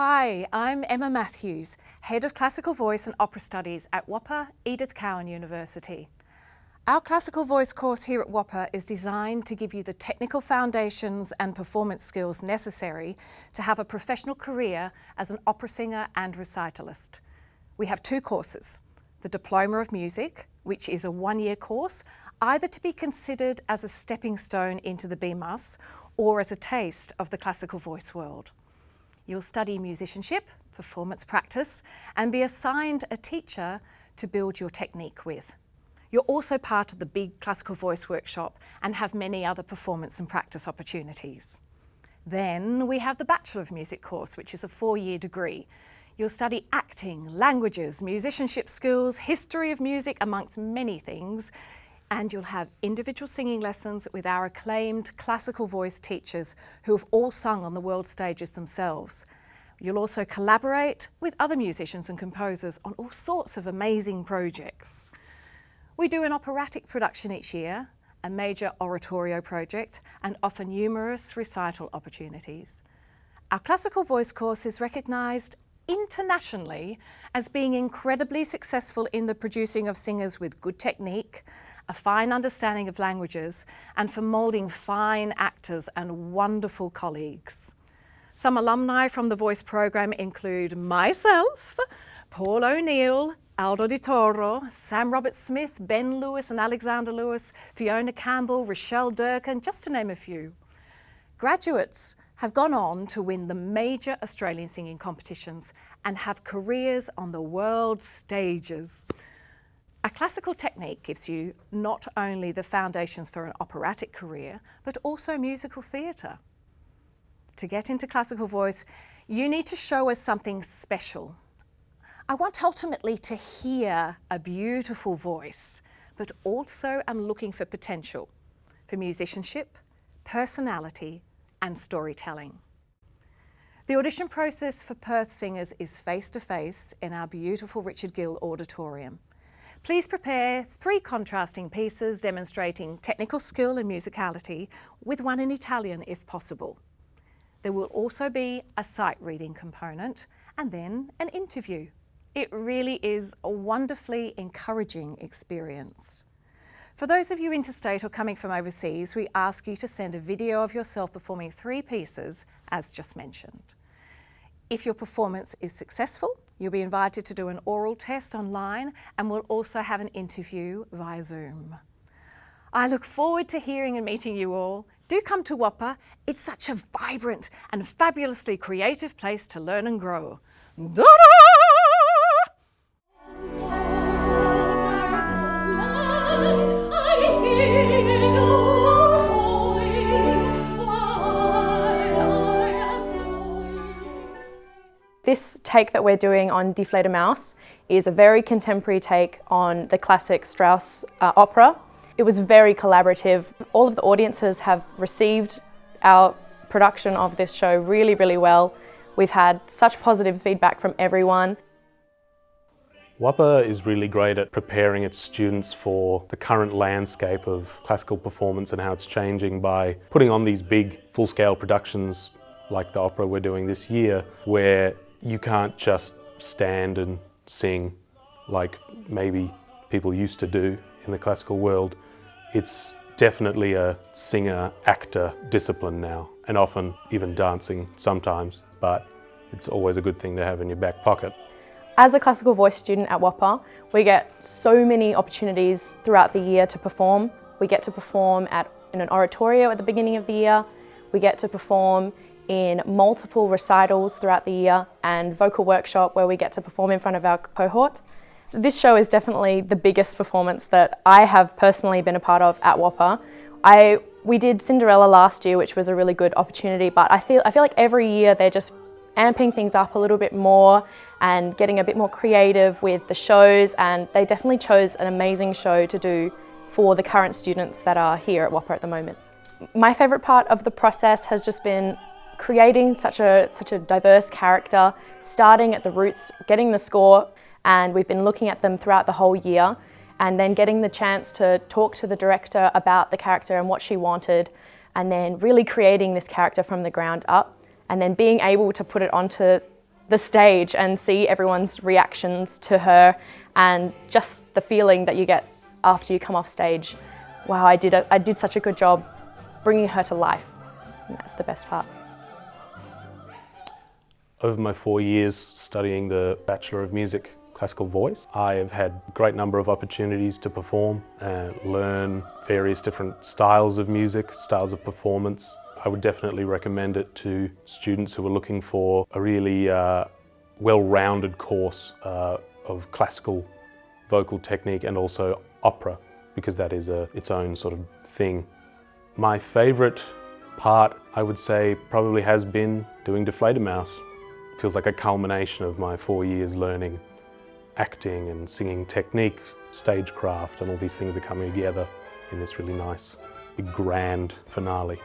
Hi, I'm Emma Matthews, Head of Classical Voice and Opera Studies at WAAPA, Edith Cowan University. Our classical voice course here at WAAPA is designed to give you the technical foundations and performance skills necessary to have a professional career as an opera singer and recitalist. We have two courses, the Diploma of Music, which is a one-year course, either to be considered as a stepping stone into the BMUS or as a taste of the classical voice world. You'll study musicianship, performance practice, and be assigned a teacher to build your technique with. You're also part of the big classical voice workshop and have many other performance and practice opportunities. Then we have the Bachelor of Music course, which is a 4-year degree. You'll study acting, languages, musicianship skills, history of music, amongst many things, and you'll have individual singing lessons with our acclaimed classical voice teachers who have all sung on the world stages themselves. You'll also collaborate with other musicians and composers on all sorts of amazing projects. We do an operatic production each year, a major oratorio project, and offer numerous recital opportunities. Our classical voice course is recognised internationally as being incredibly successful in the producing of singers with good technique, a fine understanding of languages, and for moulding fine actors and wonderful colleagues. Some alumni from the voice program include myself, Paul O'Neill, Aldo Di Toro, Sam Roberts-Smith, Ben Lewis and Alexander Lewis, Fiona Campbell, Rochelle Durkin, just to name a few. Graduates have gone on to win the major Australian singing competitions and have careers on the world stages. A classical technique gives you not only the foundations for an operatic career, but also musical theatre. To get into classical voice, you need to show us something special. I want ultimately to hear a beautiful voice, but also I'm looking for potential, for musicianship, personality, and storytelling. The audition process for Perth singers is face-to-face in our beautiful Richard Gill Auditorium. Please prepare 3 contrasting pieces demonstrating technical skill and musicality, with one in Italian if possible. There will also be a sight reading component and then an interview. It really is a wonderfully encouraging experience. For those of you interstate or coming from overseas, we ask you to send a video of yourself performing 3 pieces, as just mentioned. If your performance is successful, you'll be invited to do an oral test online, and we'll also have an interview via Zoom. I look forward to hearing and meeting you all. Do come to WAAPA. It's such a vibrant and fabulously creative place to learn and grow. Da-da! This take that we're doing on Die Fledermaus is a very contemporary take on the classic Strauss opera. It was very collaborative. All of the audiences have received our production of this show really, really well. We've had such positive feedback from everyone. WAAPA is really great at preparing its students for the current landscape of classical performance and how it's changing by putting on these big full-scale productions like the opera we're doing this year, where you can't just stand and sing like maybe people used to do in the classical world. It's definitely a singer-actor discipline now, and often even dancing sometimes, but it's always a good thing to have in your back pocket. As a classical voice student at WAAPA, we get so many opportunities throughout the year to perform. We get to perform in an oratorio at the beginning of the year. We get to perform in multiple recitals throughout the year, and vocal workshop where we get to perform in front of our cohort. This show is definitely the biggest performance that I have personally been a part of at WAAPA. We did Cinderella last year, which was a really good opportunity, but I feel like every year they're just amping things up a little bit more and getting a bit more creative with the shows, and they definitely chose an amazing show to do for the current students that are here at WAAPA at the moment. My favourite part of the process has just been creating such a diverse character, starting at the roots, getting the score, and we've been looking at them throughout the whole year, and then getting the chance to talk to the director about the character and what she wanted, and then really creating this character from the ground up, and then being able to put it onto the stage and see everyone's reactions to her, and just the feeling that you get after you come off stage. Wow, I did such a good job bringing her to life. And that's the best part. Over my 4 years studying the Bachelor of Music Classical Voice, I have had a great number of opportunities to perform and learn various different styles of music, styles of performance. I would definitely recommend it to students who are looking for a really well-rounded course of classical vocal technique and also opera, because that is its own sort of thing. My favourite part, I would say, probably has been doing Deflated Mouse. It feels like a culmination of my 4 years learning acting and singing technique, stagecraft, and all these things are coming together in this really nice, big, grand finale.